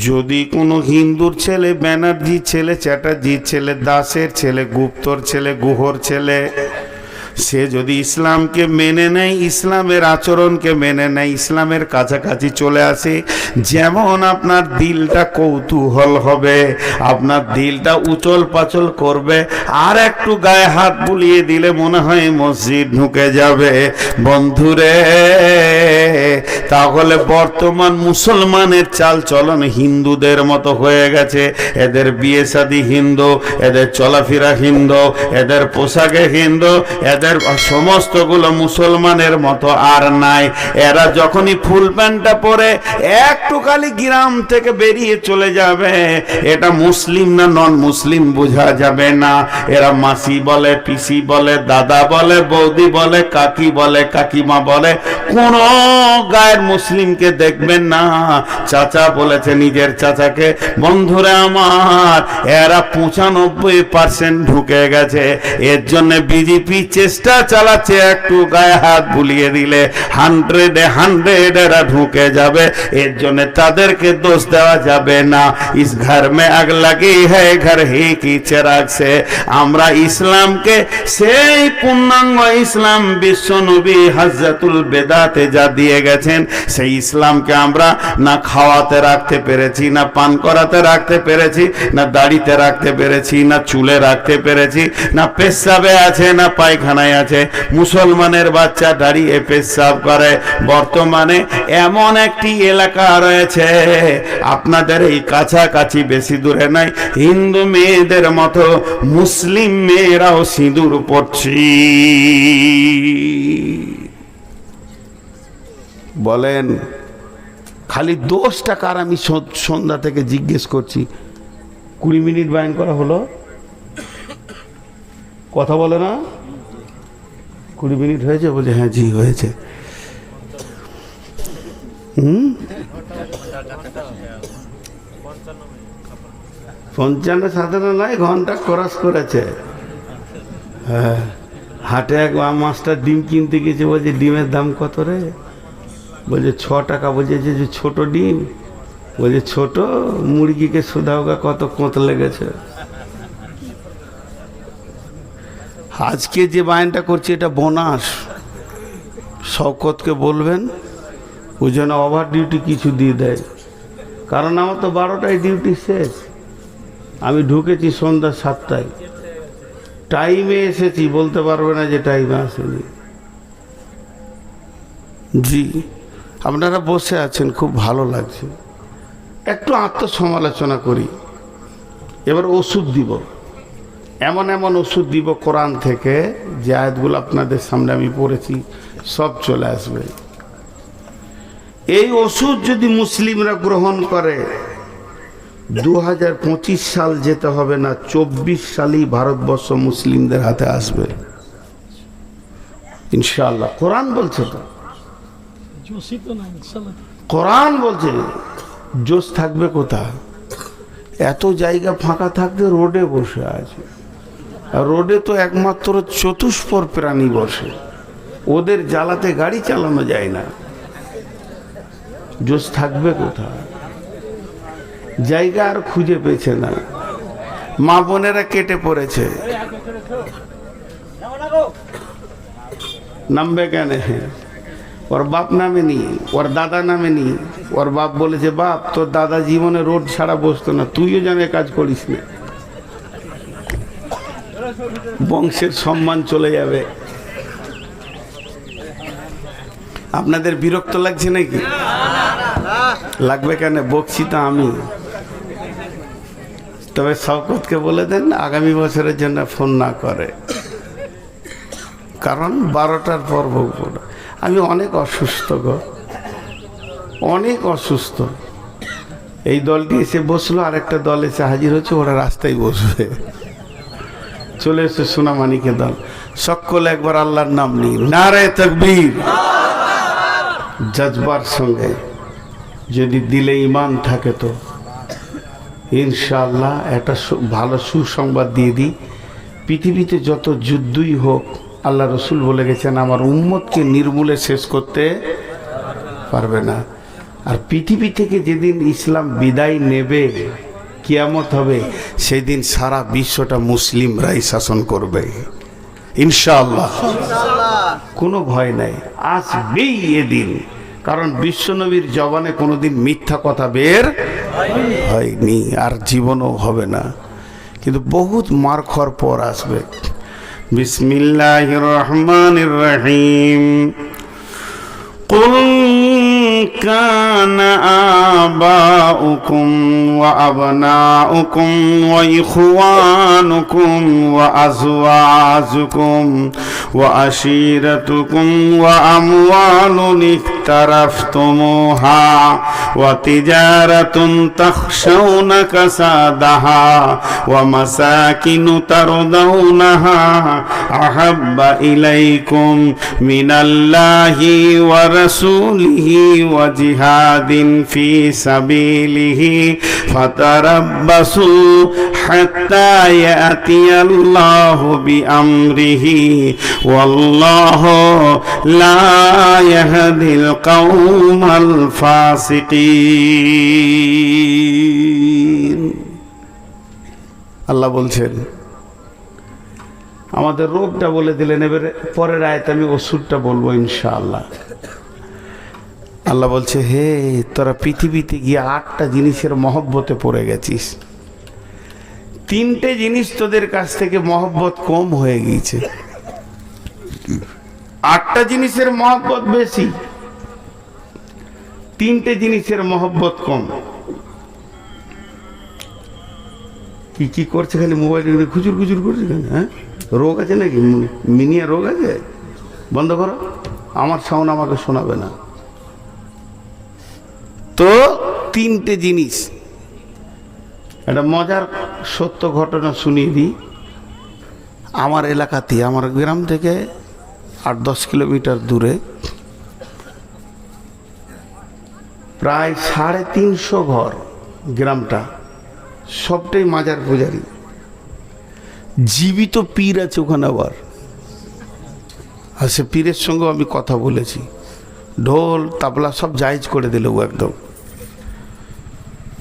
যদি কোনো হিন্দুর ছেলে, ব্যানার্জির ছেলে, চ্যাটার্জির ছেলে, দাসের ছেলে, গুপ্তর ছেলে, গুহর ছেলে, সে যদি ইসলামকে মেনে নেয়, ইসলামের আচরণকে মেনে নেয়, ইসলামের কাছাকাছি চলে আসে, যেমন আপনার দিলটা কৌতূহল হবে, আপনার দিলটা উচল পাচল করবে, আর একটু গায়ে হাত বুলিয়ে দিলে মনে হয় মসজিদ ঢুকে যাবে। বন্ধুরে, তাহলে বর্তমান মুসলমানের চাল চলন হিন্দুদের মতো হয়ে গেছে। এদের বিয়ে শাদী হিন্দু, এদের চলাফেরা হিন্দু, এদের পোশাকে হিন্দু, এদের সমস্তগুলো মুসলমানের মতো আর নাই। এরা যখনই ফুল প্যান্টটা পরে একটু খালি গ্রাম থেকে বেরিয়ে চলে যাবে, এটা মুসলিম না নন মুসলিম বোঝা যাবে না। এরা মাসি বলে, পিসি বলে, দাদা বলে, বৌদি বলে, কাকি বলে, কাকিমা বলে, কোন গায়ের মুসলিমকে দেখবেন না চাচা বলেছে নিজের চাচাকে। বন্ধুরা আমার, এরা 95% ঢুকে গেছে। এর জন্য বিজেপি চেষ্টা চালাচ্ছে একটু গায়ে হাত বুলিয়ে দিলে 100 এরা ঢুকে যাবে। এর জন্য তাদেরকে দোষ দেওয়া যাবে না। ইস ঘর মে আগ লাগি হ্যায় ঘর হি কি চিরাগ সে। আমরা ইসলামকে, সেই পূর্ণাঙ্গ ইসলাম বিশ্ব নবী হযরতুল বেদাতে যা দিয়ে গেছেন, সেই ইসলামকে আমরা না খাওয়াতে রাখতে পেরেছি, না পান করাতে রাখতে পেরেছি, না দাড়িতে রাখতে পেরেছি, না চুলে রাখতে পেরেছি, না পেশাবে আছে, না পায়খানায় আছে। মুসলমানের বাচ্চা দাঁড়িয়ে পেশাব করে। বর্তমানে এমন একটি এলাকা রয়েছে আপনাদের এই কাছাকাছি, বেশি দূরে নাই, হিন্দু মেয়েদের মতো মুসলিম মেয়েরাও সিঁদুর পরছি। বলেন খালি দোষটা কার? আমি সন্ধ্যা থেকে জিজ্ঞেস করছি। 20 মিনিট বায়ান করা হলো, কথা বলে না? 20 মিনিট হয়েছে? বলে হ্যাঁ জি হয়েছে। 55-57 নয়, ঘন্টা ক্রস করেছে। হ্যাঁ, হাটে এক মাস্টার ডিম কিনতে গেছে, বলছে ডিমের দাম কত রে? বলছে 6 টাকা। বলছে যে ছোট ডিম? বলছে ছোট মুরগিকে সুধাওগা কত কোঁত লেগেছে। আজকে যে বায়নটা করছে এটা বোনাস। শওকতকে বলবেন ও যেন ওভার ডিউটি কিছু দিয়ে দেয়, কারণ আমার তো 12টায় ডিউটি শেষ। আমি ঢুকেছি সন্ধ্যা 7টায়, টাইমে এসেছি, বলতে পারবে না যে টাইমে আসেনি। জি, আপনারা বসে আছেন, খুব ভালো লাগছে। একটু আত্মসমালোচনা করি। এবার ওষুধ দিব, এমন এমন ওষুধ দিব কোরআন থেকে, যে আয়াতগুলো আপনাদের সামনে আমি পড়েছি সব চলে আসবে। এই ওষুধ যদি মুসলিমরা গ্রহণ করে, 2025 সাল যেতে হবে না, 24 সালেই ভারতবর্ষ মুসলিমদের হাতে আসবে ইনশাআল্লাহ। কোরআন বলছে তো, কোরআন বলছে। জোশ থাকবে কোথায়? এত জায়গা ফাঁকা থাকতে রোডে বসে আছে। রোডে তো একমাত্র চতুষ্পদ প্রাণী বসে, ওদের জ্বালাতে গাড়ি চালানো যায় না। জোশ থাকবে কোথায়? জায়গা আর খুঁজে পেয়েছে না। মা বোনেরা কেটে পড়েছে, নামবে কেন? ওর বাপ নামে নি, ওর দাদা নামে নি। ওর বাপ বলেছে, বাপ তোর দাদা জীবনে রোড ছাড়া বসতো না, তুইও যেন কাজ করিস না, বংশের সম্মান চলে যাবে। আপনাদের বিরক্ত লাগছে নাকি? লাগবে কেন? বকছি তো আমি। তবে শওকতকে বলে দেন আগামী বছরের জন্য ফোন না করে, কারণ 12টার পর বকবো না। আমি অনেক অসুস্থ গো, অনেক অসুস্থ। এই দলটি এসে বসলো, আরেকটা দল এসে হাজির হচ্ছে, ওরা রাস্তায় বসবে। চলে এসে সোনামানিকে দল। সকলে একবার আল্লাহর নাম নিন, নারে তাকবীর। জজবার সঙ্গে যদি দিলে ঈমান থাকে তো ইনশাআল্লাহ একটা ভালো সুসংবাদ দিয়ে দিই। পৃথিবীতে যত যুদ্ধই হোক, আল্লাহ রসুল বলে গেছেন আমার উম্মতকে নির্মূলে শেষ করতে পারবে না। আর পৃথিবী থেকে যেদিন ইসলাম বিদায় নেবে, কিয়ামত হবে, সেই দিন সারা বিশ্বটা মুসলিমরাই শাসন করবে ইনশাআল্লাহ। কোনো ভয় নাই, আসবেই এদিন। কারণ বিশ্বনবীর জবানে কোনোদিন মিথ্যা কথা বের হয়নি, আর জীবনও হবে না, কিন্তু বহুত মার খাওয়ার পর আসবে। বিসমিল্লাহির রহমানির রহিম। কুল কানা আবাউকুম ওয়া আবনাউকুম ওয়া ইখওয়ানুকুম ওয়া আজওয়াজুকুম ওয়া আশীরাতুকুম ওয়া আমওয়ালুন ইখতারাফতুমুহা ওয়া তিজারাতুন তাখশাউনা কাসাদাহা ওয়া মাসাকিনু তারদাউনাহা আহাব্বা ইলাইকুম মিনাল্লাহি ওয়া রাসূলিহি ওয়া জিহাদিন ফি সাবিলিহি ফাতারাব্বাসু হাত্তা ইয়াতিয়াল্লাহু বিআমরিহি ওয়াল্লাহু লা ইয়াহদিল কওমাল ফাসিকিন। আল্লাহ বলছেন, আমাদের রোগটা বলে দিলেন, এবারে পরের আয়াতে আমি ওষুধটা বলবো ইনশাআল্লাহ। আল্লাহ বলছে, হে তোরা পৃথিবীতে গিয়ে 8টা জিনিসের মহব্বতে পড়ে গেছিস। 3টে জিনিস তোদের কাছ থেকে মহব্বত কম হয়ে গিয়েছে, 8টা জিনিসের মহব্বত বেশি, 3টে জিনিসের মহব্বত কম। কি কি করছে? খালি মোবাইল খুচুর খুচুর করছে কেন? হ্যাঁ, রোগ আছে নাকি? মিনিয়া রোগ আছে? বন্ধ করো, আমার সাউন্ড আমাকে শোনাবে না। তো 3টে জিনিস। একটা মজার সত্য ঘটনা শুনিয়ে দিই। আমার এলাকাতে, আমার গ্রাম থেকে 8-10 কিলোমিটার দূরে প্রায় 350 ঘর, গ্রামটা সবটাই মাজার পূজারি। জীবিত পীর আছে ওখানে আবার, আর সে পীরের সঙ্গেও আমি কথা বলেছি। ঢোল তাবলা সব জায়েজ করে দিল ও একদম।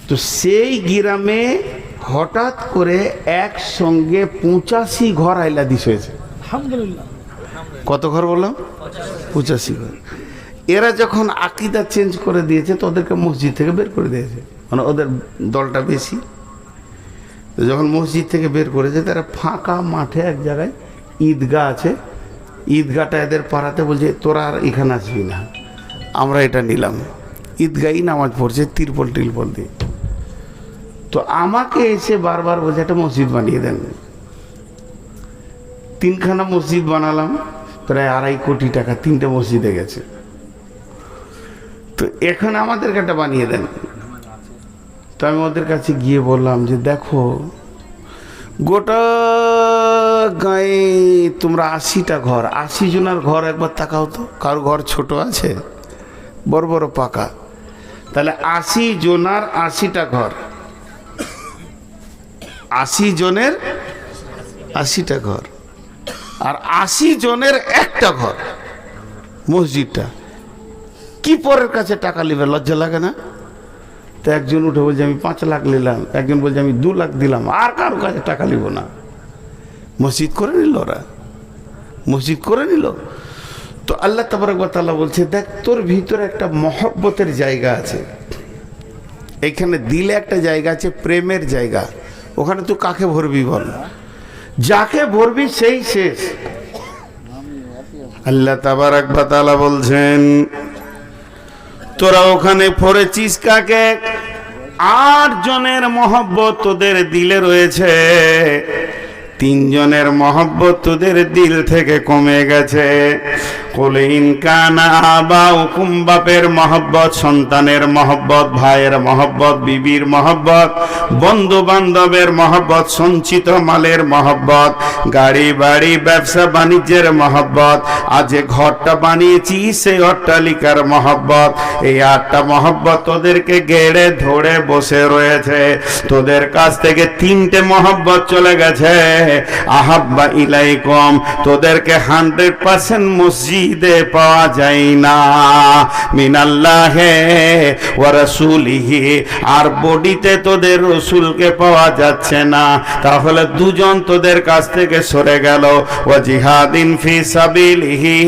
তো সেই গ্রামে হঠাৎ করে একসঙ্গে 85 ঘর আইলাদিস হয়েছে। আলহামদুলিল্লাহ। কত ঘর বললাম? 85 ঘর। এরা যখন আকীদা চেঞ্জ করে দিয়েছে তো ওদেরকে মসজিদ থেকে বের করে দিয়েছে, মানে ওদের দলটা বেশি। তো যখন মসজিদ থেকে বের করেছে, তারা ফাঁকা মাঠে এক জায়গায় ঈদগাহ আছে, ঈদগাহটা এদের পাড়াতে বলছে তোরা আর এখানে আসবি না, আমরা এটা নিলাম। ঈদগাহই নামাজ পড়ছে তিরপল টিরপল দিয়ে। তো আমাকে এসে বারবার বলছে একটা মসজিদ বানিয়ে দেন। 3খানা মসজিদ বানালাম, প্রায় 2.5 কোটি টাকা 3টে মসজিদে গেছে। তো এখন আমাদেরকে একটা বানিয়ে দেন। তো আমি ওদের কাছে গিয়ে বললাম যে দেখো, গোটা গায়ে তোমরা 80টা ঘর, 80 জনের ঘর একবার তাকাও তো, কারো ঘর ছোট আছে? বড় বড় পাকা। তাহলে 80 জনের 80টা ঘর, 80 জনের 80টা ঘর, আর 80 জনের একটা ঘর মসজিদটা। কি পরের কাছে টাকা নেবে? লজ্জা লাগে না? তো একজন উঠে বলছে আমি 5 লাখ নিলাম, একজন বলছে আমি 2 লাখ দিলাম, আর কারো কাছে টাকা নিব না। মসজিদ করে নিল ওরা, মসজিদ করে নিল। তো আল্লাহ তাবারক ওয়া তাআলা বলছে, দেখ তোর ভিতরে একটা মহব্বতের জায়গা আছে, এখানে দিলে একটা জায়গা আছে, প্রেমের জায়গা। ওখানে তুই কাকে ভরবি বল? যাকে ভরবি সেই শেষ। আল্লাহ তাবারক ওয়া তাআলা বলছেন, তোরা ওখানে পড়েছিস কাকে? 8 জনের মহব্বত তোদের দিলে রয়েছে, 3 জনের মহব্বত তোদের দিল থেকে কমে গেছে। কুল ইন কানা আবাউকুম, বাপের মহব্বত, সন্তানের মহব্বত, ভাইয়ের মহব্বত, বিবির মহব্বত, বন্ধু বান্ধবের মহব্বত, সঞ্চিত মালের মহব্বত, গাড়ি বাড়ি ব্যবসা বাণিজ্যের মহব্বত, আজ যে ঘরটা বানিয়েছি সেই অট্টালিকার মহব্বত, এই 8টা মহব্বত তোদেরকে গেড়ে ধরে বসে রয়েছে। তোদের কাছ থেকে 3টে মহব্বত চলে গেছে। আহাব্বা ইলাইকুম, তোদেরকে 100% মসজিদ মসজিদে পাওয়া যায় না, মিনাল্লাহে ওয়া রাসূলিহি, আর বডিতে তোদের রসুলকে পাওয়া যাচ্ছে না, তাহলে দুজন তোদের কাছ থেকে সরে গেল। ওয়া জিহাদিন ফি সাবিলিহি,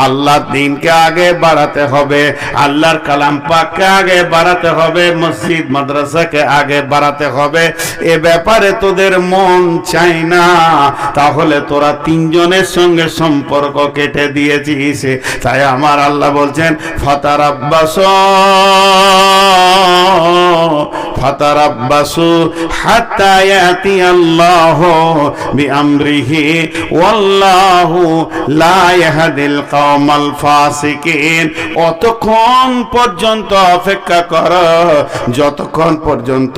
আল্লাহর দ্বীনকে আগে বাড়াতে হবে, আল্লাহর কালাম পাককে আগে বাড়াতে হবে, মসজিদ মাদ্রাসাকে আগে বাড়াতে হবে, এ ব্যাপারে তোদের মন চাই না, তাহলে তোরা তিনজনের সঙ্গে সম্পর্ক কেটে দিয়েছিস। তাই আমার আল্লাহ বলছেন ফাতারাব্বাসু হাত্তা ইয়াতি আল্লাহু বিআমরিহি ওয়াল্লাহু লা ইয়াহদিল কওমাল ফাসিকিন, অতক্ষণ পর্যন্ত অপেক্ষা কর যতক্ষণ পর্যন্ত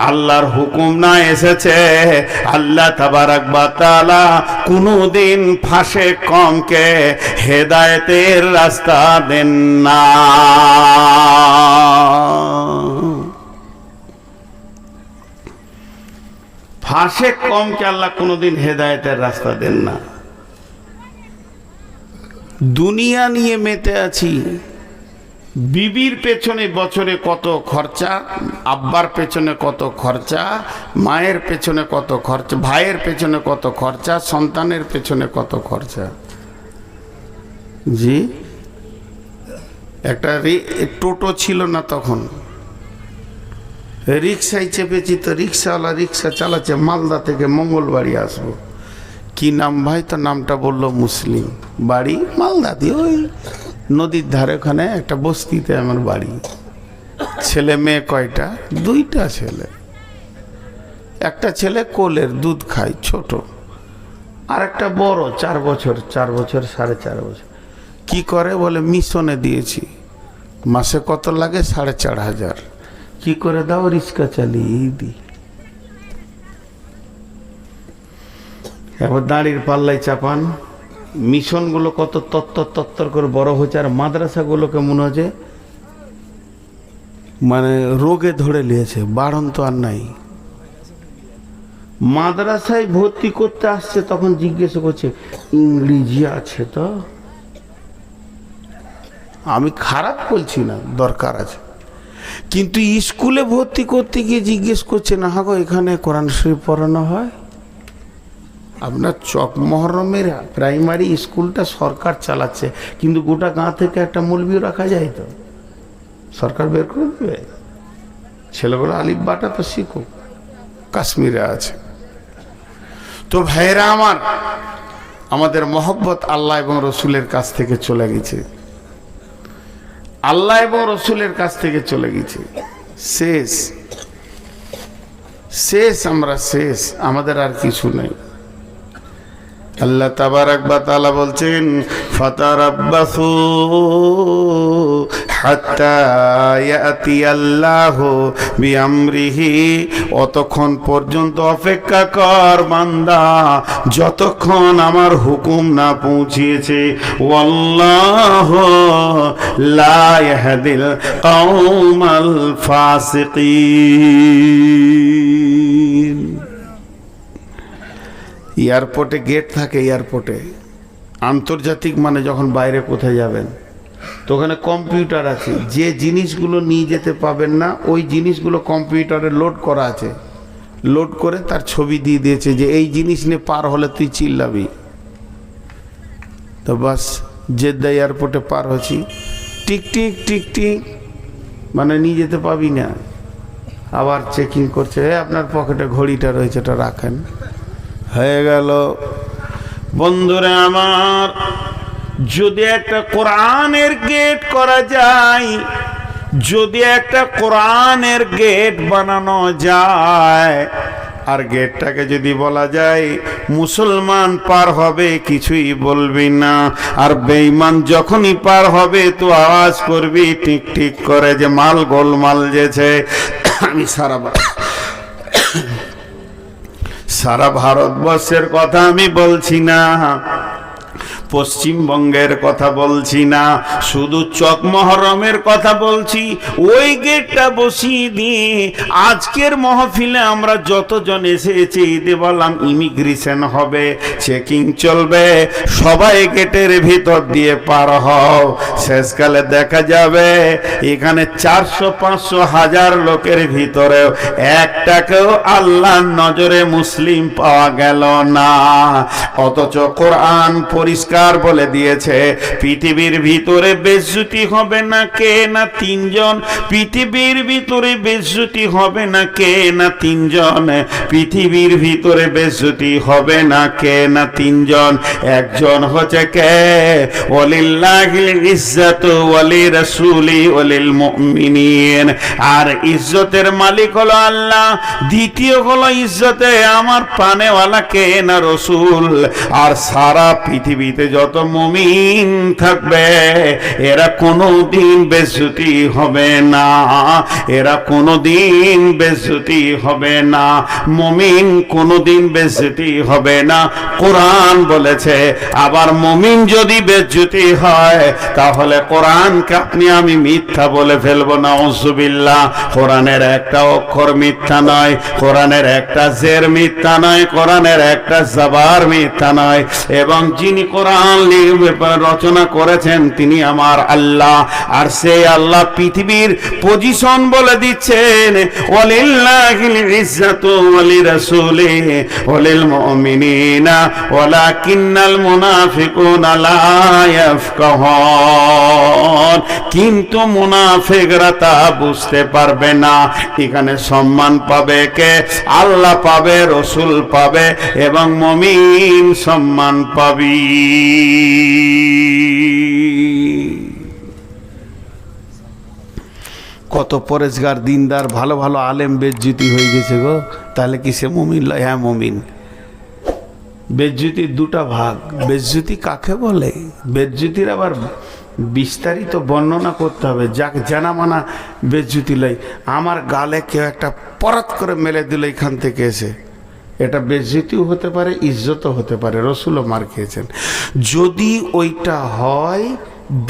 আল্লাহর হুকুম না এসেছে। আল্লাহ তাবারাক ওয়া তাআলা কোনদিন ফাঁসে কমকে হেদায়েতের রাস্তা দেন না। ফাঁসে কমকে আল্লাহ কোনদিন হেদায়েতের রাস্তা দেন না। দুনিয়া নিয়ে মেতে আছি, বিবির পেছনে বছরে কত খরচা, আব্বার পেছনে কত খরচা, মায়ের পেছনে কত খরচা, ভাইয়ের পেছনে কত খরচা, সন্তানের পেছনে কত খরচা। জি, একটা টোটো ছিল না তখন, রিক্সায় চেপেছি, তো রিক্সাওয়ালা রিক্সা চালাচ্ছে মালদা থেকে মঙ্গলবাড়ি আসবো। কি নাম ভাই? তো নামটা বললো মুসলিম, বাড়ি মালদা দিয়ে ওই নদীর ধারে, ওখানে একটা বস্তিতে আমার বাড়ি। ছেলে মেয়ে কয়টা? দুইটা ছেলে, একটা ছেলে কোলের দুধ খায় ছোট, আর একটা বড় 4 বছর 4.5 কি করে বলে মিশনে দিয়েছি, মাসে কত লাগে? 4,500। কি করে দাও? রিক্সা চালিয়ে দিই। এবার দাঁড়ির পাল্লাই চাপান। মিশনগুলো কত তত্তর করে বড় হচ্ছে, আর মাদ্রাসাগুলোকে মনে হচ্ছে মানে রোগে ধরে নিয়েছে, বাড়ন তো আর নাই। মাদ্রাসায় ভর্তি করতে আসছে তখন জিজ্ঞেস করছে ইংরেজি আছে তো? আমি খারাপ বলছি না, দরকার আছে, কিন্তু স্কুলে ভর্তি করতে গিয়ে জিজ্ঞেস করছে না হাগো এখানে কোরআন শরীফ পড়ানো হয়? আপনার চক মহরমের প্রাইমারি স্কুলটা সরকার চালাচ্ছে, কিন্তু গোটা গাঁ থেকে একটা মৌলবীও রাখা যায় তো, সরকার বের করে দেবে। ছেলেগুলো আলিফ বাটা তো শিখুক, কাশ্মীরে আছে। তো ভাইরা আমার, আমাদের মহব্বত আল্লাহ এবং রসুলের কাছ থেকে চলে গেছে, আল্লাহ এবং রসুলের কাছ থেকে চলে গেছে, শেষ শেষ, আমরা শেষ, আমাদের আর কিছু নাই। আল্লাহ তাবারাক ওয়া তাআলা বলছেন ফাতারাব্বাসু হাত্তা ইয়াতিয়াল্লাহু বিআমরিহি, অতক্ষণ পর্যন্ত অপেক্ষা কর বান্দা যতক্ষণ আমার হুকুম না পৌঁছিয়েছে। ওয়াল্লাহু লা ইয়াহদিল কওমাল ফাসিকিন। এয়ারপোর্টে গেট থাকে, এয়ারপোর্টে আন্তর্জাতিক মানে যখন বাইরে কোথায় যাবেন তো ওখানে কম্পিউটার আছে, যে জিনিসগুলো নিয়ে যেতে পাবেন না ওই জিনিসগুলো কম্পিউটারে লোড করা আছে, লোড করে তার ছবি দিয়ে দিয়েছে যে এই জিনিস নিয়ে পার হলে তুই চিল্লাবি। তো বাস জেদ্দা এয়ারপোর্টে পার হচ্ছি, টিক টিক টিক টিক, মানে নিয়ে যেতে পাবি না, আবার চেকিং করছে, আপনার পকেটে ঘড়িটা রয়েছে এটা রাখেন, হয়ে গেল। বন্ধুরা আমার, যদি একটা কোরআনের গেট করা যায়, যদি একটা কোরআনের গেট বানানো যায়, আর গেটটাকে যদি বলা যায় মুসলমান পার হবে কিছুই বলবি না, আর বেঈমান যখনই পার হবে তো আওয়াজ করবি টিক টিক করে যে মাল গোলমাল যেছে। আমি সারা ভারতবর্ষের কথা আমি বলছি না, পশ্চিমবঙ্গের কথা বলছি না, শুধু চক মহরমের কথা বলছি। ওই গেটটা বসিয়ে দিয়ে আজকের মহফিলে আমরা যতজন এসেছি ঈদে বললাম ইমিগ্রেশন হবে, চেকিং চলবে, সবাই গেটের ভিতর দিয়ে পার হও। শেষকালে দেখা যাবে এখানে 400-500 লোকের ভিতরেও একটাকেও আল্লাহর নজরে মুসলিম পাওয়া গেল না। অথচ কোরআন পরিষ্কার বলে দিয়েছে পৃথিবীর ভিতরে বেজ্জতি হবে না কে না 3 জন, পৃথিবীর ভিতরে বেজ্জতি হবে না কে না 3 জন, পৃথিবীর ভিতরে বেজ্জতি হবে না কে না 3 জন। একজন হচ্ছে কে? ওয়ালিল্লাহিল ইজ্জাতু ওয়ালিরাসূলি ওয়ালিল মুমিনিন। আর ইজ্জতের মালিক হলো আল্লাহ, দ্বিতীয় হলো ইজ্জতে আমার পানেওয়ালা কে না রসুল। আর সারা পৃথিবীতে যত মুমিন থাকবে এরা কোনোদিন বেজ্জতি হবে না, এরা কোনোদিন বেজ্জতি হবে না, মুমিন কোনোদিন বেজ্জতি হবে না। কোরআন বলেছে আবার মুমিন যদি বেজ্জতি হয় তাহলে কোরআনকে আপনি আমি মিথ্যা বলে ফেলবো, নাউজুবিল্লাহ। কোরআনের একটা অক্ষর মিথ্যা নয়, কোরআনের একটা জের মিথ্যা নয়, কোরআনের একটা জবর মিথ্যা নয়। এবং যিনি কোরআন রচনা করেছেন তিনি আমার আল্লাহ। আর সেই আল্লাহ পৃথিবীর পজিশন বলে দিচ্ছেন ওয়ালিল্লাহিল ইজ্জাতু ওয়ালিরাসূলিহি ওয়ালিল মুমিনিনা ওয়ালাকিন্নাল মুনাফিকুনা লা ইয়াফকাহুন। কিন্তু মুনাফিকরা তা বুঝতে পারবে না। এখানে সম্মান পাবে কে? আল্লাহ পাবে, রসুল পাবে এবং মুমিন সম্মান পাবি। কত পরেশগার দিনদার ভালো ভালো আলেম বেজ্জতি হয়ে গেছে গো, তাহলে কি সে মুমিন লয়? হ্যাঁ মুমিন। বেজ্জতির দুটা ভাগ। বেজ্জতি কাকে বলে? বেজ্জতির আবার বিস্তারিত বর্ণনা করতে হবে। যাক জানা মানা বেজ্জতি লয়। আমার গালে কেউ একটা পরাত করে মেলে দিল এখান থেকে এসে, এটা বেজ্জতিও হতে পারে, ইজ্জতও হতে পারে। রসুলও মার খেয়েছেন। যদি ওইটা হয়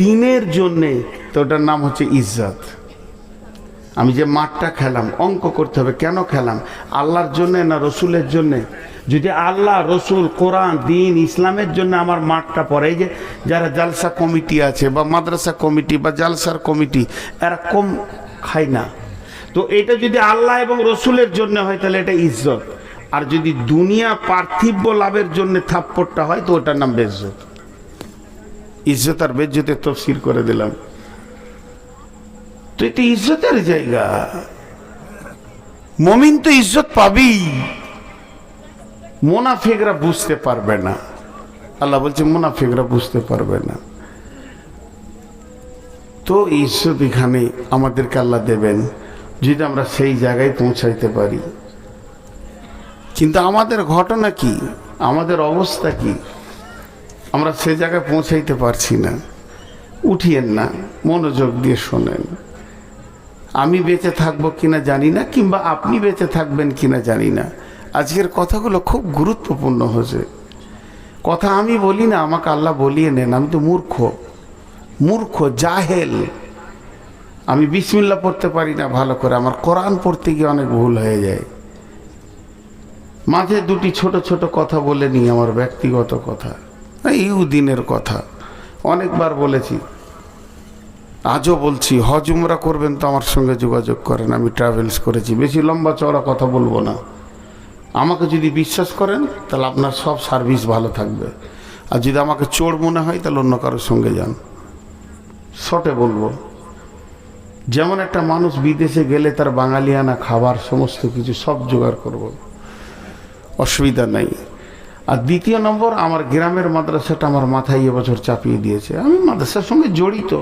দিনের জন্যে তো ওটার নাম হচ্ছে ইজ্জত। আমি যে মাঠটা খেলাম অঙ্ক করতে হবে, কেন খেলাম? আল্লাহর জন্যে না রসুলের জন্যে? যদি আল্লাহ, রসুল, কোরআন, দিন, ইসলামের জন্য আমার মাঠটা পড়ে, এই যে যারা জালসা কমিটি আছে বা মাদ্রাসা কমিটি বা জালসার কমিটি, এরা কম খায় না। তো এটা যদি আল্লাহ এবং রসুলের জন্য হয় তাহলে এটা ইজ্জত। আর যদি দুনিয়া পার্থিব লাভের জন্য থাপ্পড়টা হয় তো ওটার নাম বেজ্জত। ইজ্জত আর বেজ্জতের তফসির করে দিলাম। তো এটা ইজ্জতের জায়গা। মুমিন তো ইজ্জত পাবি, মুনাফিকরা বুঝতে পারবে না। আল্লাহ বলছে মুনাফিকরা বুঝতে পারবে না। তো ইজ্জত এখানে আমাদেরকে আল্লাহ দেবেন যদি আমরা সেই জায়গায় পৌঁছাইতে পারি। কিন্তু আমাদের ঘটনা কি, আমাদের অবস্থা কি? আমরা সে জায়গায় পৌঁছাইতে পারছি না। উঠিয়েন না, মনোযোগ দিয়ে শোনেন। আমি বেঁচে থাকবো কিনা জানি না, কিংবা আপনি বেঁচে থাকবেন কিনা জানি না। আজকের কথাগুলো খুব গুরুত্বপূর্ণ হয়েছে। কথা আমি বলি না, আমাকে আল্লাহ বলিয়ে নেন। আমি তো মূর্খ জাহেল। আমি বিসমিল্লাহ পড়তে পারি না ভালো করে, আমার কোরআন পড়তে গিয়ে অনেক ভুল হয়ে যায়। মাঝে দুটি ছোট ছোট কথা বলে নিই, আমার ব্যক্তিগত কথা, ইহুদিনের কথা অনেকবার বলেছি, আজও বলছি। হজ উমরা করবেন তো আমার সঙ্গে যোগাযোগ করেন, আমি ট্রাভেলস করেছি। বেশি লম্বা চওড়া কথা বলবো না। আমাকে যদি বিশ্বাস করেন তাহলে আপনার সব সার্ভিস ভালো থাকবে। আর যদি আমাকে চোর মনে হয় তাহলে অন্য কারোর সঙ্গে যান। শর্টে বলবো, যেমন একটা মানুষ বিদেশে গেলে তার বাঙালিয়ানা খাবার সমস্ত কিছু সব জোগাড় করব, অসুবিধা নেই। আর দ্বিতীয় নম্বর, আমার গ্রামের মাদ্রাসাটা আমার মাথায় এবছর চাপিয়ে দিয়েছে। আমি মাদ্রাসার সঙ্গে জড়িত,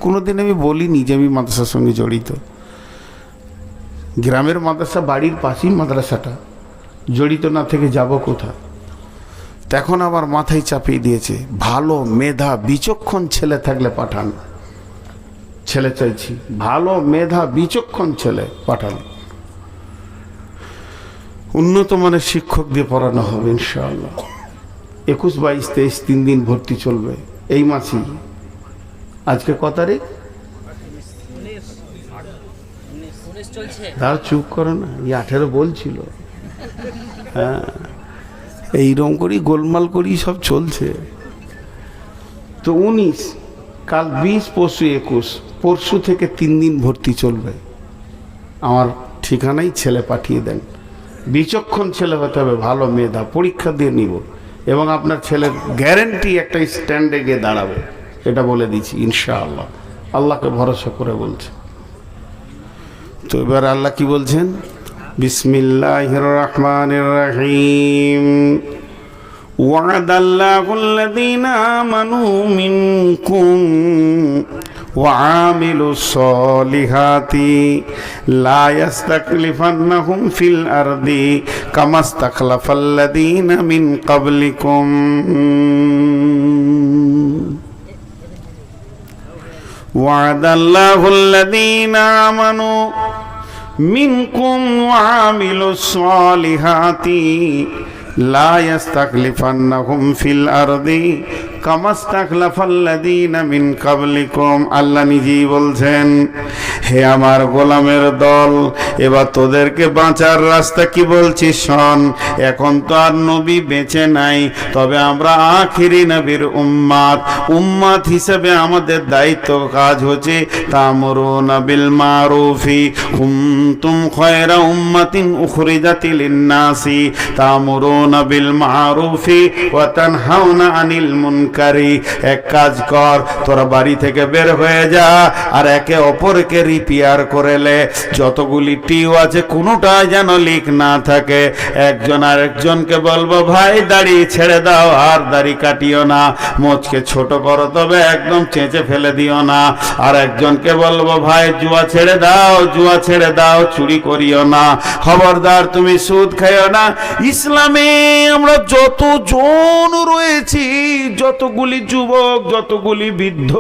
কোনোদিন আমি বলিনি যে আমি মাদ্রাসার সঙ্গে জড়িত। গ্রামের মাদ্রাসা, বাড়ির পাশেই মাদ্রাসাটা, জড়িত না থেকে যাব কোথায়? তখন আমার মাথায় চাপিয়ে দিয়েছে ভালো মেধা বিচক্ষণ ছেলে থাকলে পাঠান। ছেলে চাইছি, ভালো মেধা বিচক্ষণ ছেলে পাঠান। উন্নত মানের শিক্ষক দিয়ে পড়ানো হবে ইনশাআল্লাহ। 21, 22, 23 3 দিন ভর্তি চলবে এই মাসেই। আজকে কত তারিখ? তার চুপ করো না, এই 18 বলছিল। হ্যাঁ, এইরকম করি গোলমাল করি সব চলছে। তো 19, কাল 20, পরশু 21, পরশু থেকে 3 দিন ভর্তি চলবে। আমার ঠিকানায় ছেলে পাঠিয়ে দেন। বিচক্ষণ ছেলে হতে হবে, ভালো মেধা, পরীক্ষা দিয়ে নিব এবং আপনার ছেলের গ্যারেন্টি একটা স্ট্যান্ডে গিয়ে দাঁড়াবে, এটা বলে দিচ্ছি ইনশাআল্লাহ। আল্লাহকে ভরসা করে বলছে। তো এবার আল্লাহ কি বলছেন? বিসমিল্লাহির রহমানির রহিম। ওয়াদাল্লাহুল্লাযীনা আমানু মিনকুম وعاملوا الصالحات لا يستخلفنهم في الأرض كما استخلف الذين من قبلكم وعد الله الذين آمنوا منكم وعاملوا الصالحات لا يستخلفنهم في الأرض কামাস্তাখলাফাল্লাযীনা মিন কাবলিকুম। আল্লাহ নিজেই বলছেন, হে আমার গোলামের দল, এবার তোদেরকে বাঁচার রাস্তা কি বলছি শোন। এখন তো আর নবী বেঁচে নাই, তবে আমরা আখিরি নবীর উম্মাত হিসেবে আমাদের দায়িত্ব কাজ হচ্ছে তা'মুরুনা বিল মারুফি কুনতুম খায়রা উম্মাতিন উখরিজাত লিন-নাসি তা'মুরুনা বিল মারুফি ওয়া তানহাউনা আনিল মুনকার। এক কাজ কর, তোরা বাড়ি থেকে বের হয়ে যা আর একে অপরকে রিপেয়ার করে লে। যতগুলি টিউ আছে কোনোটা যেন লিক না থাকে। একজন আরেকজনকে বলবো, ভাই দাড়ি ছেড়ে দাও আর দাড়ি কাটিও না, মোচকে ছোট করো তবে একদম চেঁচে ফেলে দিও না। আর একজনকে বলবো, ভাই জুয়া ছেড়ে দাও, চুরি করিও না, খবরদার তুমি সুদ খাইও না। ইসলামে আমরা যতজন রয়েছি, যতগুলি যুবক, যতগুলি বৃদ্ধ,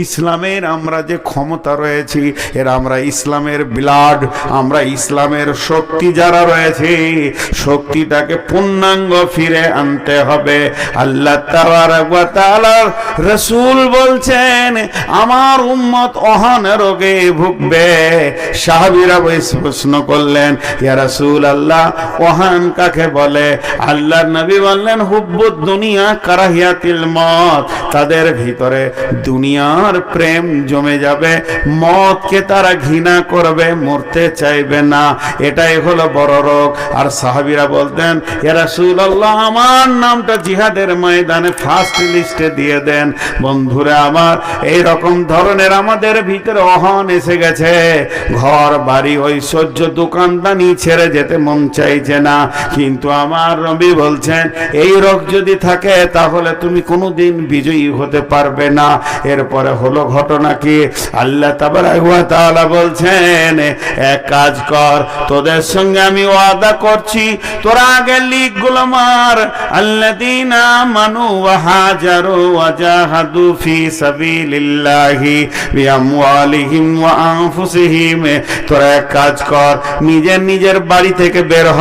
ইসলামের আমরা যে ক্ষমতা রয়েছি, এর আমরা ইসলামের ব্লাড, আমরা ইসলামের শক্তি যারা রয়েছে, শক্তিটাকে পূর্ণাঙ্গ ফিরে আনতে হবে। আল্লাহ তাবারক ওয়া তাআলার রাসূল বলছেন, আমার উম্মত অহন রোগে ভুগবে। সাহাবীরা প্রশ্ন করলেন, ইয়া রাসূলুল্লাহ, ওহান কাকে বলে? আল্লাহর নবী বললেন, হুব্বুদ দুনিয়া কারাহিয়াতিল মত। তাদের ভিতরে দুনিয়ার প্রেম জমে যাবে, মতকে তারা ঘৃণা করবে, মরতে চাইবে না। এটাই হলো বড় রোগ। আর সাহাবীরা বলতেন, ইয়া রাসূলুল্লাহ, আমার নামটা জিহাদের ময়দানে ফার্স্ট লিস্টে দিয়ে দেন। বন্ধুরা আমার, এই রকম ধরনের আমাদের ভিতরে অহন এসে গেছে। ঘর বাড়ি ঐশ্বর্য দোকানদানি ছেড়ে যেতে মন চাইছে না। কিন্তু আমার নবী বলছেন, এই রোগ যদি থাকে তাহলে তুমি কোনোদিন বিজয়ী হতে পারবে না। এরপরে হলো ঘটনা কি? আল্লাহ তাবারক ওয়া তাআলা বলছেন, এক কাজ কর, তোদের সঙ্গে আমি ওয়াদা করছি, তোরা আগে লিখগুলো মার। আল্লাযীনা আমানু ওয়া হাজারু ওয়া জাহাদু ফি সাবিলিল্লাহি বিআমওয়ালিহিম ওয়া আনফুসিহিম। তোরা এক কাজ কর, নিজের বাড়ি থেকে বের হ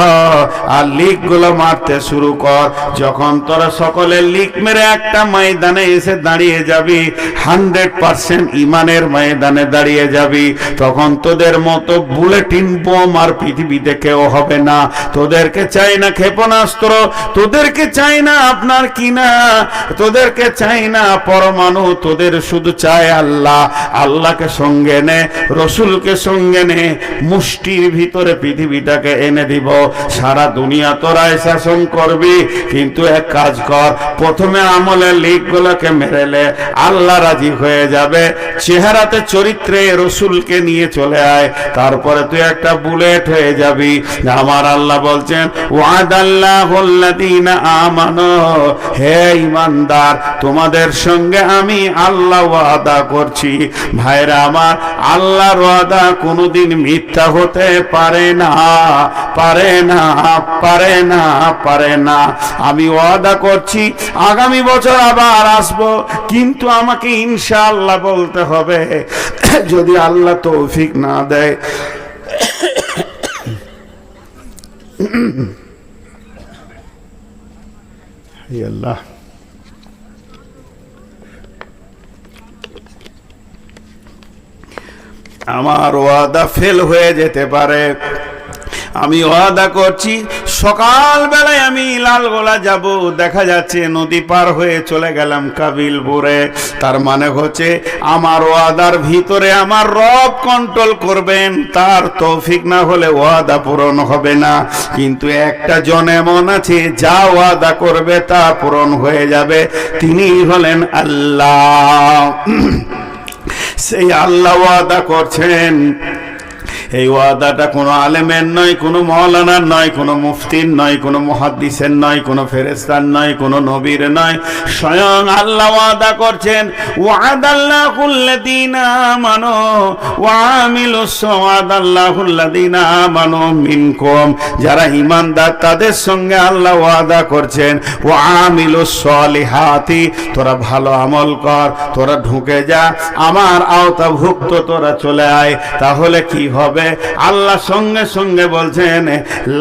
আর লিখগুলো মারতে শুরু কর। যখন তোরা সকলে লিখ মেরে একটা ময়দানে এসে দাঁড়িয়ে যাবি, 100% ইমানের ময়দানে দাঁড়িয়ে যাবি, তখন তোদের মতো বুলেটিন বোম আর পৃথিবীতে কেউ হবে না। তোদেরকে চাই না ক্ষেপণাস্ত্র, তোদেরকে চাই না আপনার কিনা, তোদেরকে চাই না পরমাণু, তোদের শুধু চাই আল্লাহ। আল্লাহকে সঙ্গে নে, রসুলকে সঙ্গে নে, মুষ্টির ভিতরে পৃথিবীটাকে এনে দিব। সারা দুনিয়া তোরাই শাসন করবি, কিন্তু এক কাজ কর, প্রথমে আমলের লিখগুলোকে মেরেলে আল্লাহ রাজি হয়ে যাবে। চেহারাতে চরিত্রে রসুলকে নিয়ে চলে আয়, তারপরে তুই একটা বুলেট হয়ে যাবি। আমার আল্লাহ বলছেন, ওয়াদাল্লাহুল্লাযীনা আমানু, হে ঈমানদার, তোমাদের সঙ্গে আমি আল্লাহ ওয়াদা করছি। ভাইরা আমার, আল্লাহর ওয়াদা কোনোদিন মিথ্যা হতে পারে না, পারে না, পারে না, পারে না। আমি ওয়াদা করছি আগামী বছর আবার আসবো, কিন্তু আমাকে ইনশাআল্লাহ বলতে হবে। যদি আল্লাহ তৌফিক না দেয়, হে আল্লাহ, আমার ওয়াদা ফেল হয়ে যেতে পারে। আমি ওয়াদা করছি সকালবেলায় আমি লালগোলা যাব, দেখা যাচ্ছে নদী পার হয়ে চলে গেলাম কাবিলপুরে। তার মানে হচ্ছে আমার ওয়াদার ভিতরে আমার রব কন্ট্রোল করবেন, তার তৌফিক না হলে ওয়াদা পূরণ হবে না। কিন্তু একটা জন এমন আছে যা ওয়াদা করবে তা পূরণ হয়ে যাবে, তিনি হলেন আল্লাহ। সেই আল্লাহ ওয়াদা করছেন। এই ওয়াদাটা কোনো আলেমের নয়, কোনো মৌলানার নয়, কোনো মুফতির নয়, কোনো মুহাদ্দিসের নয়, কোনো ফেরেশতার নয়, কোনো নবীর নয়, স্বয়ং আল্লাহ ওয়াদা করছেন। ওয়াদাল্লাহুল্লাযীনা আমানু ওয়া আমিলুস ওয়াদাল্লাহুল্লাযীনা আমানু মিনকুম, যারা ঈমানদার তাদের সঙ্গে আল্লাহ ওয়াদা করছেন ওয়া আমিলুস সলিহাতি, তোরা ভালো আমল কর, তোরা ঢুকে যা আমার আওতাভুক্ত, তোরা চলে আয়। তাহলে কি হবে? আল্লাহ সঙ্গে সঙ্গে বলছেন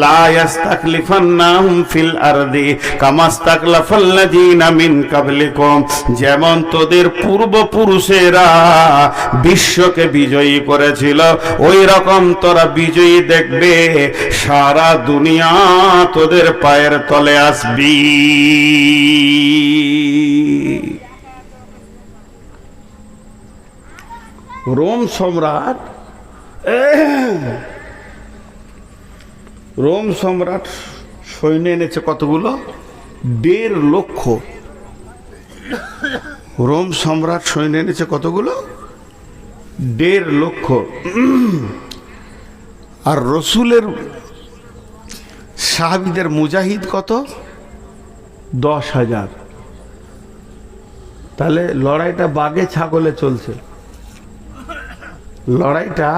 লা ইস্তাখলিফান্নাহুম ফিল আরদি কামাস্তাখলাফাল্লাযীনা মিন ক্বাবলিকুম, যেমন তোদের পূর্বপুরুষেরা বিশ্বকে বিজয়ী করেছিল ওই রকম তোরা বিজয়ী দেখবে, সারা দুনিয়া তোদের পায়ের তলে আসবি। রোম সম্রাট সৈন্য এনেছে কতগুলো? 1.5 লক্ষ। রোম সম্রাট সৈন্য এনেছে কতগুলো? 1.5 লক্ষ। আর রসুলের সাহাবীদের মুজাহিদ কত? 10,000। তাহলে লড়াইটা বাঘে ছাগলে চলছে, লড়াইটা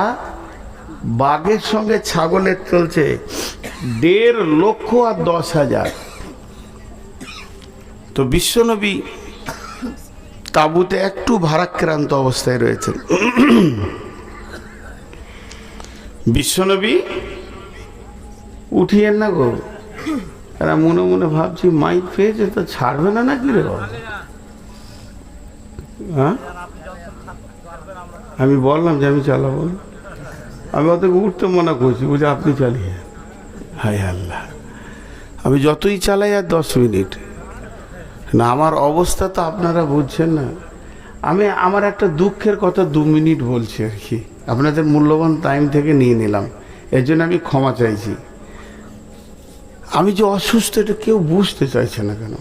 বাঘের সঙ্গে ছাগলের চলছে। 1.5 লক্ষ আর 10,000। তো বিশ্বনবী তাঁবুতে একটু ভারাক্রান্ত অবস্থায় রয়েছেন। বিশ্বনবী উঠিয়েন না গো, এরা মনে মনে ভাবছি মাইক পেয়েছে তো ছাড়বে না নাকি রে? হ্যাঁ, আমি বললাম যে আমি চালাবো না, আমি অতকে উঠতে মনে করছি, বুঝে আপনি চালিয়ে। হায় আল্লাহ, আমি যতই চালাই আর 10 মিনিট না, আমার অবস্থা তো আপনারা বুঝছেন না। আমি আমার একটা দুঃখের কথা 2 মিনিট বলছি আর কি, আপনাদের মূল্যবান টাইম থেকে নিয়ে নিলাম, এর জন্য আমি ক্ষমা চাইছি। আমি যে অসুস্থ এটা কেউ বুঝতে চাইছে না কেন?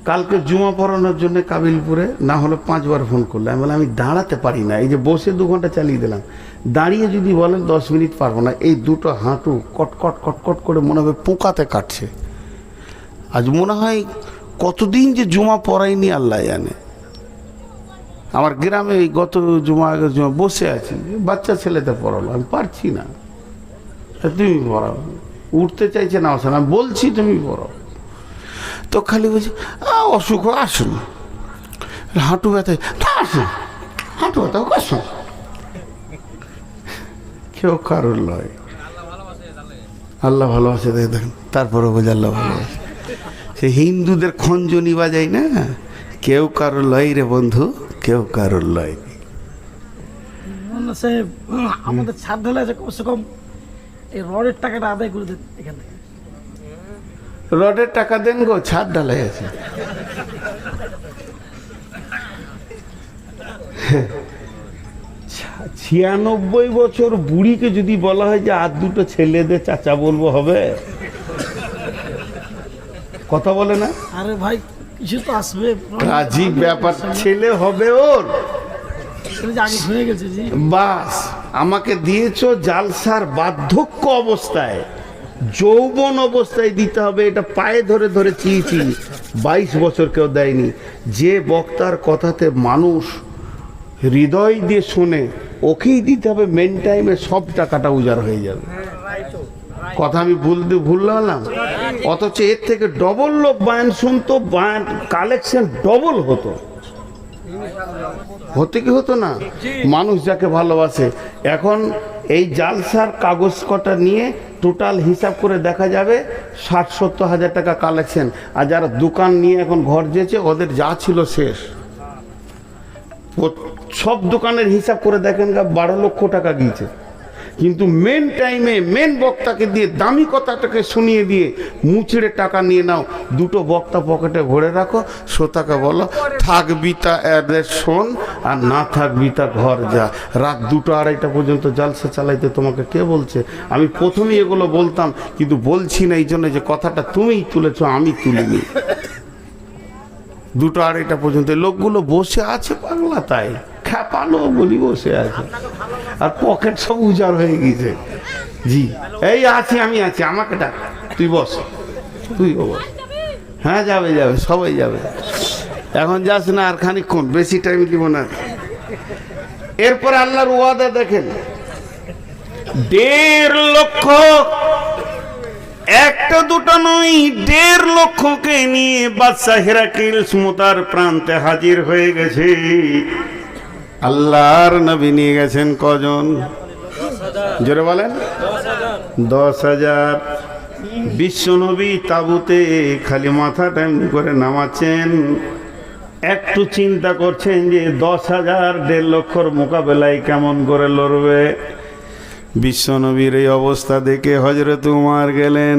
কালকে জুমা পড়ানোর জন্য কাবিলপুরে না হলো 5 বার ফোন করলাম, আমি বললাম আমি দাঁড়াতে পারি না, এই যে বসে 2 ঘন্টা চালিয়ে দিলাম, দাঁড়িয়ে যদি বলেন 10 মিনিট পারবো না। এই দুটো হাঁটু কটকট কটকট করে মনে হবে পোকাতে কাটছে। আজ মনে হয় কতদিন যে জুমা পড়াইনি আল্লাহ জানে। আমার গ্রামে এই গত জুমা আগের জুমা বসে আছি, বাচ্চা ছেলেতে পড়ালো, আমি পারছি না, তুমি পড়াও। উঠতে চাইছে না, আসলে আমি বলছি তুমি পড়াও, তো খালি বলছি অসুখ আসুন, হাঁটু ব্যথায় আসুন, হাঁটু ব্যথা আসুন। কেউ কারোর লয়, আল্লাহ ভালোবাসে দেখেন। তারপরে বোঝে আল্লাহ ভালোবাসে। সে হিন্দুদের খঞ্জনি বাজাই না, কেউ কারোর লয় রে বন্ধু, কেউ কারোর লয়। আমাদের ছাদ ঢালে আছে, কমসে কম এই রডের টাকাটা আদায় করে দেন এখান থেকে। রডের টাকা দেন গো, ছাদ ঢালাই আছে। 96 বছর বুড়িকে যদি বলা হয় যে আর 2টো ছেলেদের চাচা বলবো, হবে? কথা বলে না? আরে ভাই কিছু তো আসবে, কাজী ব্যাপার, ছেলে হবে ওর। আগে হয়ে গেছে জি। বাস আমাকে দিয়েছো জালসার বার্ধক্য অবস্থায়, যৌবন অবস্থায় দিতে হবে, এটা পায়ে ধরে ধরে চিয়েছি। 22 বছর কেউ দেয়নি। যে বক্তার কথাতে মানুষ হৃদয় দিয়ে শোনে ওকেই দিতে হবে, মেন টাইমে সব টাকাটা উজাড় হয়ে যাবে। কথা আমি ভুললাম, অথচ এর থেকে ডবল লোক বায়ান শুনতো, বায়ান কালেকশন ডবল হতো। হতে কি হতো না? মানুষ যাকে ভালোবাসে। এখন এই জালসার কাগজ কটা নিয়ে টোটাল হিসাব করে দেখা যাবে 60-70 হাজার টাকা কালেকশন। আর যারা দোকান নিয়ে এখন ঘর যেছে ওদের যা ছিল শেষ। সব দোকানের হিসাব করে দেখেন 12 লক্ষ টাকা গিয়েছে। কিন্তু মেন টাইমে মেন বক্তাকে দিয়ে দামি কথাটাকে শুনিয়ে দিয়ে মুচড়ে টাকা নিয়ে নাও। দুটো বক্তা পকেটে ভরে রাখো, শ্রোতাকে বলো থাকবি তা এদের শোন, আর না থাকবি তা ঘর যা। রাত 2-2:30 পর্যন্ত জালসা চালাইতে তোমাকে কে বলছে? আমি প্রথমেই এগুলো বলতাম, কিন্তু বলছি না এই জন্য যে কথাটা তুমিই তুলেছ, আমি তুলিনি। 2-2:30 পর্যন্ত লোকগুলো বসে আছে পাগলা, তাই খ্যাপালো বলি বসে আছে, আর পকেট সব উজাড় হয়ে গেছে। জি এই আছি, আমি আছি, আমাকে ডাক, তুই বস, তুই বস। হ্যাঁ যাবে যাবে, সবাই যাবে, এখন যাস না, আর খানিকক্ষণ, বেশি টাইম দিব না। এরপর আল্লাহর ওয়াদা দেখেন, 1.5 লক্ষ, একটা দুটো নয়, 1.5 লক্ষকে নিয়ে বাদশা হেরাকিল মুতার প্রান্তে হাজির হয়ে গেছে। আল্লাহর নবী নিয়ে গেছেন কজন? জোরে বলেন। 10,000। বিশ্ব নবী তাবুতে খালি মাথাটা এমনি করে নামাচ্ছেন, একটু চিন্তা করছেন যে 10,000 1.5 লক্ষর মোকাবেলায় কেমন করে লড়বে। বিশ্ব নবীর এই অবস্থা দেখে হযরত উমর গেলেন।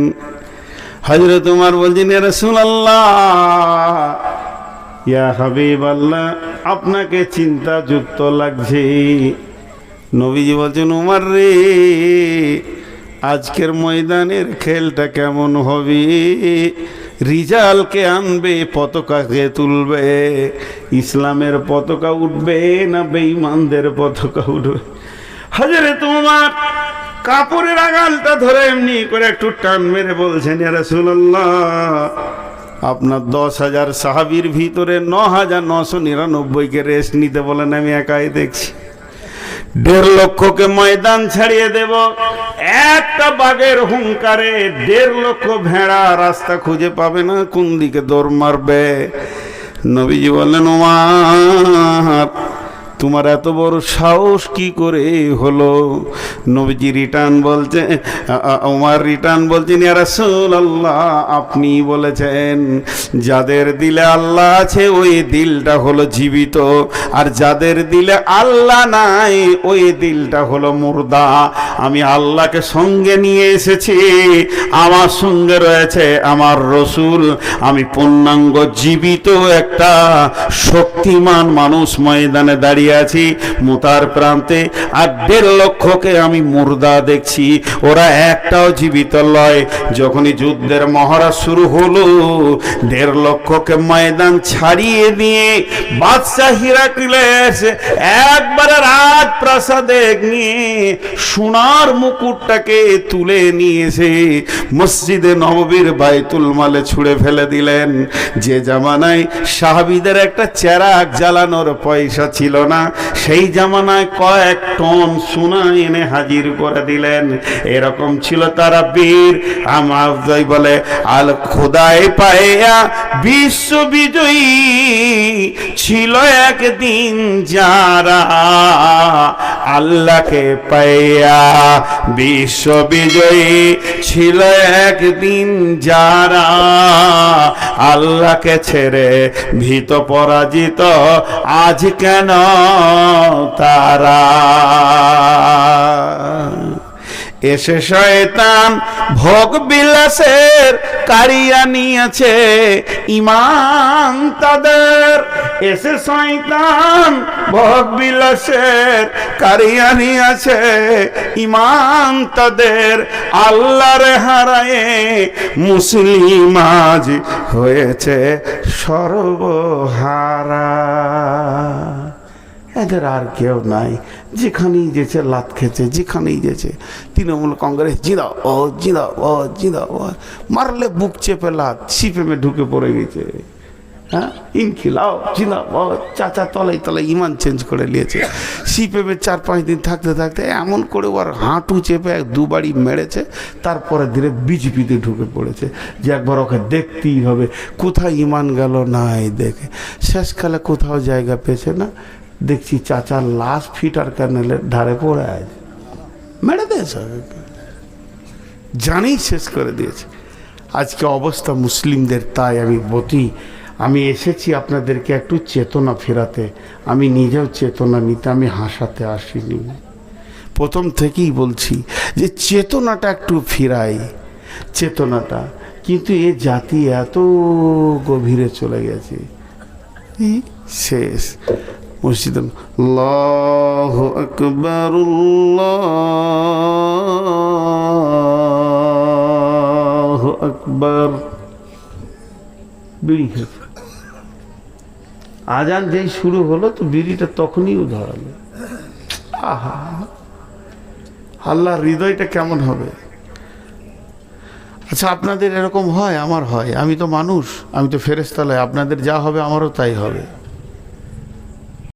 হযরত উমর বলছেন, ইয়া রাসূলুল্লাহ, ইয়া হাবিবাল্লাহ, আপনাকে চিন্তাযুক্ত লাগছে। নবীজি বলছেন, উমর রে, আজকের ময়দানের খেলটা কেমন হবে? রিজালকে আনবে, পতাকাকে তুলবে, ইসলামের পতাকা উঠবে না বেঈমানদের পতাকা উঠবে? হযরত উমর কাপড়ের আগালটা ধরে এমনি করে একটু টান মেরে বলছেন, ইয়া রাসূলুল্লাহ, আপনার 10,000 সাহাবীর ভিতরে 9,999কে রেস্ট নিতে বলেন, আমি একাই দেখছি। 1.5 লক্ষকে ময়দান ছাড়িয়ে দেব, একটা বাঘের হুঙ্কারে 1.5 লক্ষ ভেড়া রাস্তা খুঁজে পাবে না, কোন দিকে দৌড় মারবে। নবীজি বললেন, উমর, তোমার এত বড় সাহস কি করে হলো? নবীজি রিটার্ন বলছে, উমর রিটার্ন বলছেন, ইয়া রাসূলুল্লাহ, আপনি বলেছেন যাদের দিলে আল্লাহ আছে ওই দিলটা হলো জীবিত, আর যাদের দিলে আল্লাহ নাই ওই দিলটা হলো মুর্দা। আমি আল্লাহকে সঙ্গে নিয়ে এসেছি, আমার সঙ্গে রয়েছে আমার রসুল, আমি পূর্ণাঙ্গ জীবিত একটা শক্তিমান মানুষ ময়দানে দাঁড়িয়ে আছি মুতার প্রান্তে, আর 1.5 লক্ষকে আমি মুর্দা দেখছি, ওরা একটাও জীবিত লয়। যখনই যুদ্ধের মহড়া শুরু হলো, 1.5 লক্ষকে ময়দান ছাড়িয়ে দিয়ে বাদশা হিরাক্লিয়াস একবারে রাজপ্রাসাদে নিয়ে সোনার মুকুটটাকে তুলে নিয়েছে মসজিদে নববীর বাইতুল মালে ছুঁড়ে ফেলে দিলেন। যে জামানায় সাহাবীদের একটা চেরাগ জ্বালানোর পয়সা ছিল না, সেই জামানায় কয়েক টন সোনা এনে হাজির করে দিলেন। এরকম ছিল তারা বীর। আমার বলে, আল খোদায় পায়া বিশ্ব বিজয়ী ছিল একদিন যারা, আল্লাহকে পাইয়া বিশ্ব বিজয়ী ছিল একদিন যারা, আল্লাহকে ছেড়ে ভীত পরাজিত আজ কেন তারা? এসে শয়তান ভোগ বিলাসের কারিয়া নিয়েছে ঈমান তাদের, এসে শয়তান ভোগ বিলাসের কারিয়া নিয়েছে ঈমান তাদের, আল্লাহর হারায়ে মুসলিম আজ হয়েছে সর্বহারা। এদের আর কেউ নাই, যেখানেই যেছে লাত খেয়েছে, যেখানেই যেছে তৃণমূল কংগ্রেস জিন্দাবাদ জিন্দাবাদ জিন্দাবাদ, মারলে বুক চেপে লাত, সিপিএমে ঢুকে পড়ে গেছে। হ্যাঁ, ইনকিলাব জিন্দাবাদ, চাচা তলাই তলাই ইমান চেঞ্জ করে নিয়েছে। সিপিএমে 4-5 দিন থাকতে থাকতে এমন করে ওর হাঁটু চেপে 2 বাড়ি মেরেছে, তারপরে ধীরে বিজেপিতে ঢুকে পড়েছে যে একবার ওকে দেখতেই হবে। কোথায় ইমান গেল নাই দেখে, শেষকালে কোথাও জায়গা পেয়েছে না, দেখছি চাচার লাশ ফিটার ক্যানেলের ধারে পড়ে আছে, মেরে দিয়েছে। জানেই শেষ করে দিয়েছে। আজকে অবস্থা মুসলিমদের, তাই আমি এসেছি আপনাদেরকে একটু চেতনা ফেরাতে। আমি নিজেও চেতনা নিতে, আমি হাসাতে আসিনি। প্রথম থেকেই বলছি যে চেতনাটা একটু ফিরাই, চেতনাটা। কিন্তু এ জাতি এত গভীরে চলে গেছে, শেষ। মসজিদ আল্লাহু আকবার, আল্লাহু আকবার। বিড়ি খেয়েছে, আজান যেই শুরু হলো তো বিড়িটা তখনই ধরালো। আহা, আল্লাহর হৃদয়টা কেমন হবে। আচ্ছা, আপনাদের এরকম হয়? আমার হয়। আমি তো মানুষ, আমি তো ফেরেশতা নই। আপনাদের যা হবে আমারও তাই হবে।